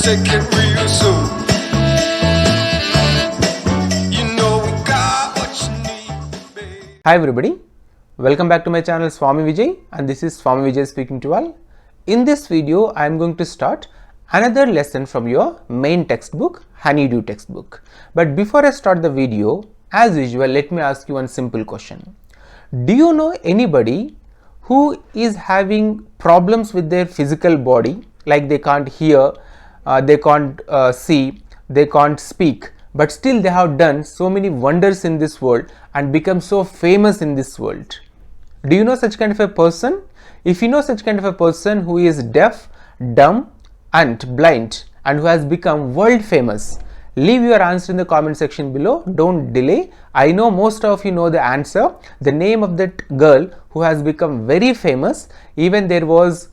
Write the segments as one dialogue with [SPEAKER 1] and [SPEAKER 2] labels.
[SPEAKER 1] take it real soon. You know we got what you need, babe.
[SPEAKER 2] Hi everybody, welcome back to my channel Swamy Vijay, and this is Swamy Vijay speaking to all. In this video I am going to start another lesson from your main textbook, Honeydew textbook. But before I start the video, as usual, let me ask you one simple question. Do you know anybody who is having problems with their physical body, like they can't hear, they can't see, they can't speak, but still they have done so many wonders in this world and become so famous in this world? Do you know such kind of a person? If you know such kind of a person who is deaf, dumb and blind and who has become world famous, leave your answer in the comment section below. Don't delay. I know most of you know the answer. The name of that girl who has become very famous. Even there was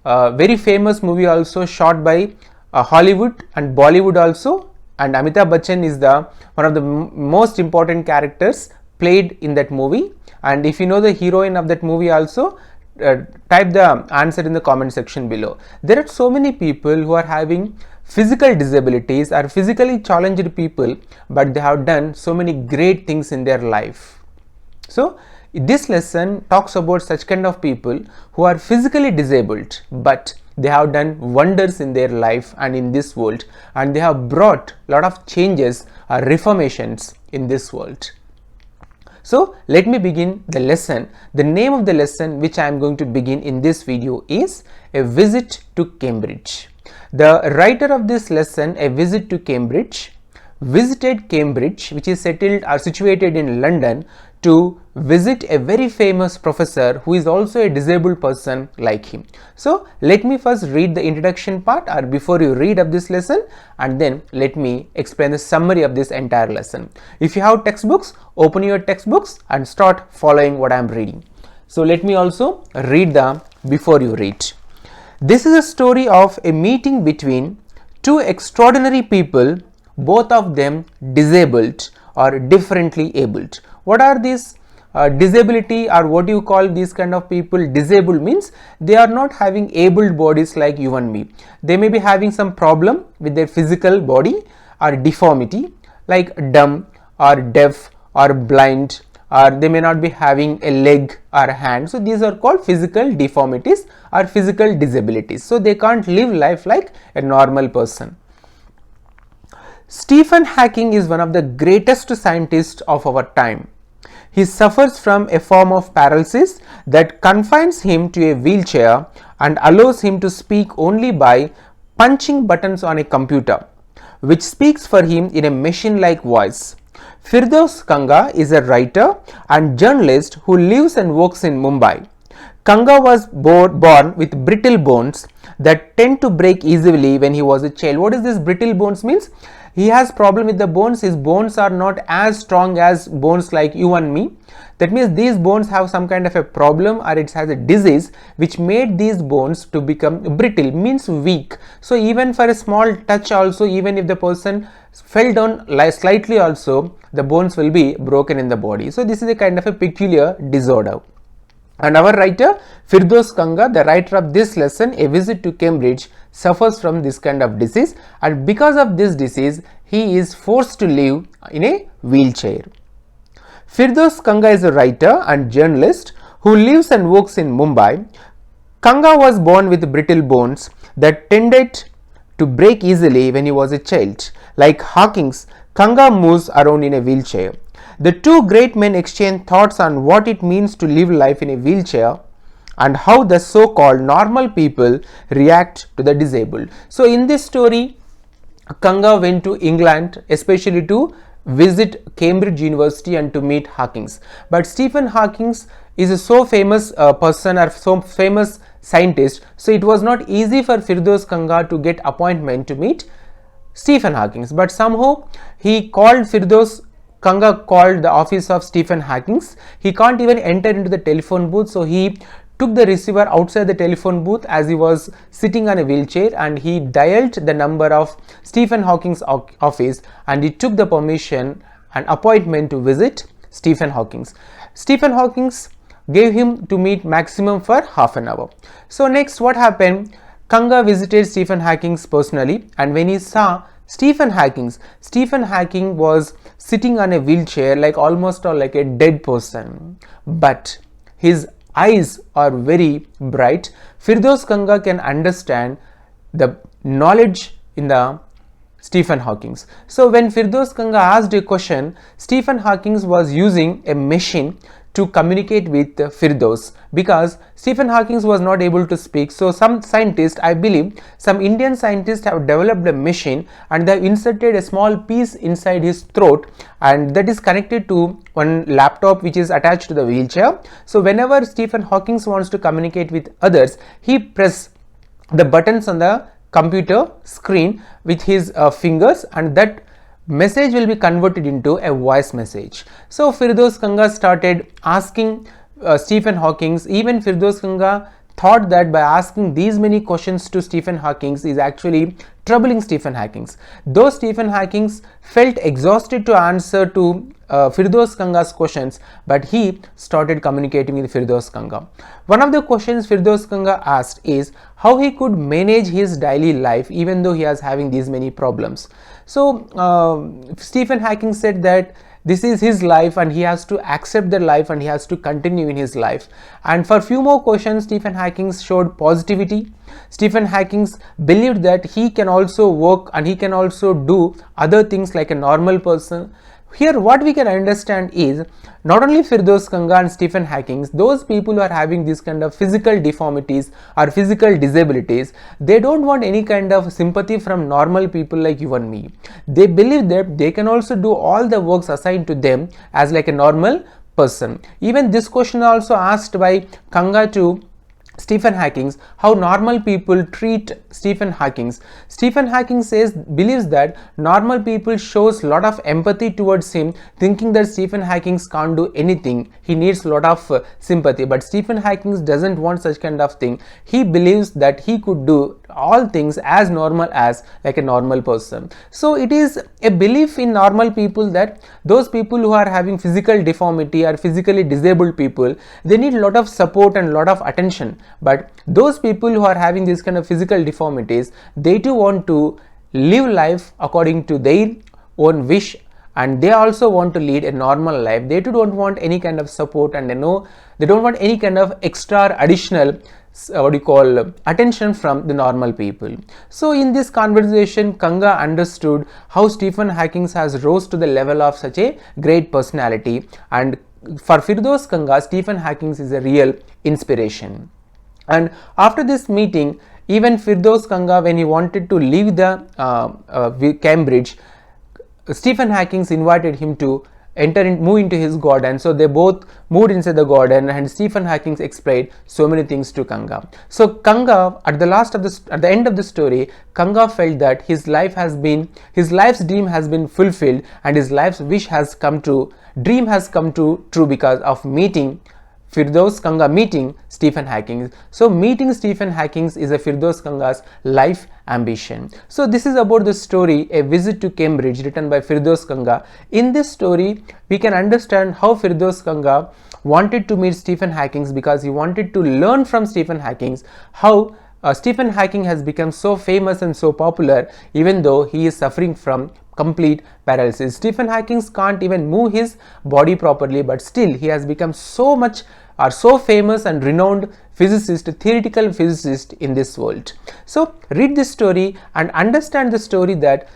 [SPEAKER 2] a very famous movie also shot by Hollywood and Bollywood also, and Amitabh Bachchan is the one of the most important characters played in that movie. And if you know the heroine of that movie also, type the answer in the comment section below. There are so many people who are having physical disabilities, are physically challenged people, but they have done so many great things in their life. So this lesson talks about such kind of people who are physically disabled, but they have done wonders in their life and in this world, and they have brought a lot of changes or reformations in this world. So let me begin the lesson. The name of the lesson which I am going to begin in this video is A Visit to Cambridge. The writer of this lesson, A Visit to Cambridge, visited Cambridge, which is settled or situated in London, to visit a very famous professor who is also a disabled person like him. So let me first read the introduction part, or before you read up this lesson, and then let me explain the summary of this entire lesson. If you have textbooks, open your textbooks and start following what I am reading. So let me also read the before you read. This is a story of a meeting between two extraordinary people, both of them disabled or differently abled. What are these disability, or what do you call these kind of people? Disabled means they are not having abled bodies like you and me. They may be having some problem with their physical body or deformity, like dumb or deaf or blind, or they may not be having a leg or a hand. So these are called physical deformities or physical disabilities. So they can't live life like a normal person. Stephen Hawking is one of the greatest scientists of our time. He suffers from a form of paralysis that confines him to a wheelchair and allows him to speak only by punching buttons on a computer, which speaks for him in a machine-like voice. Firdaus Kanga is a writer and journalist who lives and works in Mumbai. Kanga was born with brittle bones that tend to break easily when he was a child. What is this brittle bones means? He has problem with the bones. His bones are not as strong as bones like you and me. That means these bones have some kind of a problem, or it has a disease which made these bones to become brittle, means weak. So even for a small touch also, even if the person fell down slightly also, the bones will be broken in the body. So this is a kind of a peculiar disorder. And our writer Firdaus Kanga, the writer of this lesson, A Visit to Cambridge, suffers from this kind of disease, and because of this disease he is forced to live in a wheelchair. Firdaus Kanga is a writer and journalist who lives and works in Mumbai. Kanga was born with brittle bones that tended to break easily when he was a child. Like Hawking's, Kanga moves around in a wheelchair. The two great men exchange thoughts on what it means to live life in a wheelchair and how the so-called normal people react to the disabled. So in this story, Kanga went to England especially to visit Cambridge University and to meet Hawkins. But Stephen Hawking is a so famous person or so famous scientist, so it was not easy for Firdaus Kanga to get appointment to meet Stephen Hawking. But somehow he called Kanga called the office of Stephen Hawking. He can't even enter into the telephone booth, so he took the receiver outside the telephone booth as he was sitting on a wheelchair, and he dialed the number of Stephen Hawking's office, and he took the permission and appointment to visit Stephen Hawking. Stephen Hawking gave him to meet maximum for half an hour. So next what happened? Kanga visited Stephen Hawking personally, and when he saw Stephen Hawking was sitting on a wheelchair like almost like a dead person, but his eyes are very bright. Firdaus Kanga can understand the knowledge in the Stephen Hawking. So when Firdaus Kanga asked a question, Stephen Hawking was using a machine to communicate with Firdaus, because Stephen Hawking was not able to speak. So some scientists, I believe some Indian scientists, have developed a machine and they have inserted a small piece inside his throat, and that is connected to one laptop which is attached to the wheelchair. So whenever Stephen Hawking wants to communicate with others, he press the buttons on the computer screen with his fingers, and that message will be converted into a voice message. So Firdaus Kanga started asking Stephen Hawking. Even Firdaus Kanga thought that by asking these many questions to Stephen Hawking is actually troubling Stephen Hawking. Though Stephen Hawking felt exhausted to answer to Firdaus Kanga's questions, but he started communicating with Firdaus Kanga. One of the questions Firdaus Kanga asked is how he could manage his daily life even though he is having these many problems. So Stephen Hawking said that this is his life and he has to accept the life and he has to continue in his life. And for few more questions, Stephen Hawking showed positivity. Stephen Hawking believed that he can also work and he can also do other things like a normal person. Here what we can understand is not only Firdaus Kanga and Stephen Hawking, those people who are having this kind of physical deformities or physical disabilities, they don't want any kind of sympathy from normal people like you and me. They believe that they can also do all the works assigned to them as like a normal person. Even this question also asked by Kanga to Stephen Hawking, how normal people treat Stephen Hawking. Stephen Hawking believes that normal people shows lot of empathy towards him, thinking that Stephen Hawking can't do anything. He needs lot of sympathy, but Stephen Hawking doesn't want such kind of thing. He believes that he could do all things as normal as like a normal person. So it is a belief in normal people that those people who are having physical deformity or physically disabled people, they need a lot of support and lot of attention. But those people who are having this kind of physical deformities, they too want to live life according to their own wish, and they also want to lead a normal life. They too don't want any kind of support, and they don't want any kind of extra additional attention from the normal people. So in this conversation, Kanga understood how Stephen Hawking has rose to the level of such a great personality, and for Firdaus Kanga, Stephen Hawking is a real inspiration. And after this meeting, even Firdaus Kanga, when he wanted to leave the Cambridge, Stephen Hawking invited him to move into his garden. So they both moved inside the garden, and Stephen Hawking explained so many things to Kanga. So Kanga, at the end of the story, Kanga felt that his life's dream has been fulfilled, and his life's dream has come true because of meeting Firdaus Kanga, meeting Stephen Hawking. So meeting Stephen Hawking is a Firdaus Kanga's life ambition. So this is about the story A Visit to Cambridge, written by Firdaus Kanga. In this story, we can understand how Firdaus Kanga wanted to meet Stephen Hawking because he wanted to learn from Stephen Hawking how Stephen Hawking has become so famous and so popular even though he is suffering from complete paralysis. Stephen Hawking can't even move his body properly, but still he has become so famous and renowned theoretical physicist in this world. So read this story and understand the story that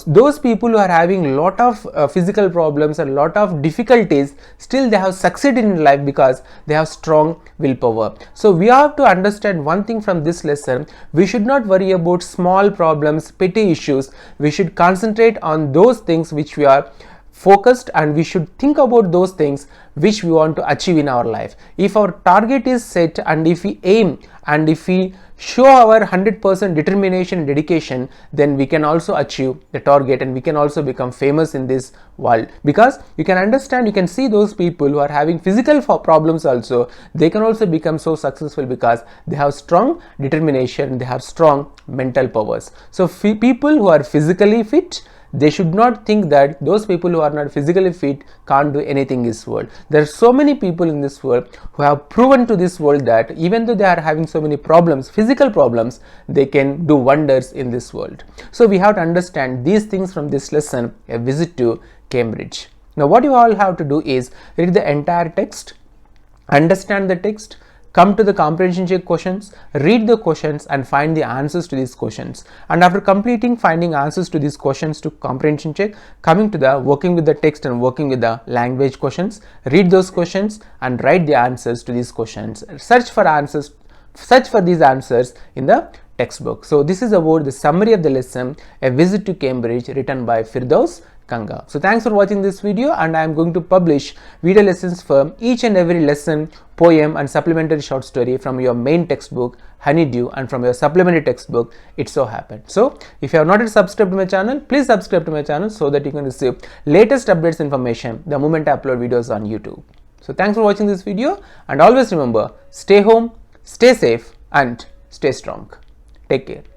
[SPEAKER 2] those people who are having a lot of physical problems and lot of difficulties, still they have succeeded in life because they have strong willpower. So we have to understand one thing from this lesson: we should not worry about small problems, petty issues. We should concentrate on those things which we are focused, and we should think about those things which we want to achieve in our life. If our target is set, and if we aim, and if we show our 100% determination and dedication, then we can also achieve the target, and we can also become famous in this world. Because you can see those people who are having physical problems also, they can also become so successful because they have strong determination, they have strong mental powers. So people who are physically fit, they should not think that those people who are not physically fit can't do anything in this world. There are so many people in this world who have proven to this world that even though they are having so many problems, physical problems, they can do wonders in this world. So we have to understand these things from this lesson, A Visit to Cambridge. Now what you all have to do is read the entire text, understand the text, come to the comprehension check questions, read the questions and find the answers to these questions. And after completing finding answers to these questions to comprehension check, coming to the working with the text and working with the language questions, read those questions and write the answers to these questions. Search for these answers in the textbook. So this is about the summary of the lesson, A Visit to Cambridge, written by Firdaus Kanga. So thanks for watching this video, and I am going to publish video lessons for each and every lesson, poem and supplementary short story from your main textbook Honeydew and from your supplementary textbook It So Happened. So if you have not yet subscribed to my channel, please subscribe to my channel so that you can receive latest updates information the moment I upload videos on YouTube. So thanks for watching this video, and always remember, stay home, stay safe and stay strong. Take care.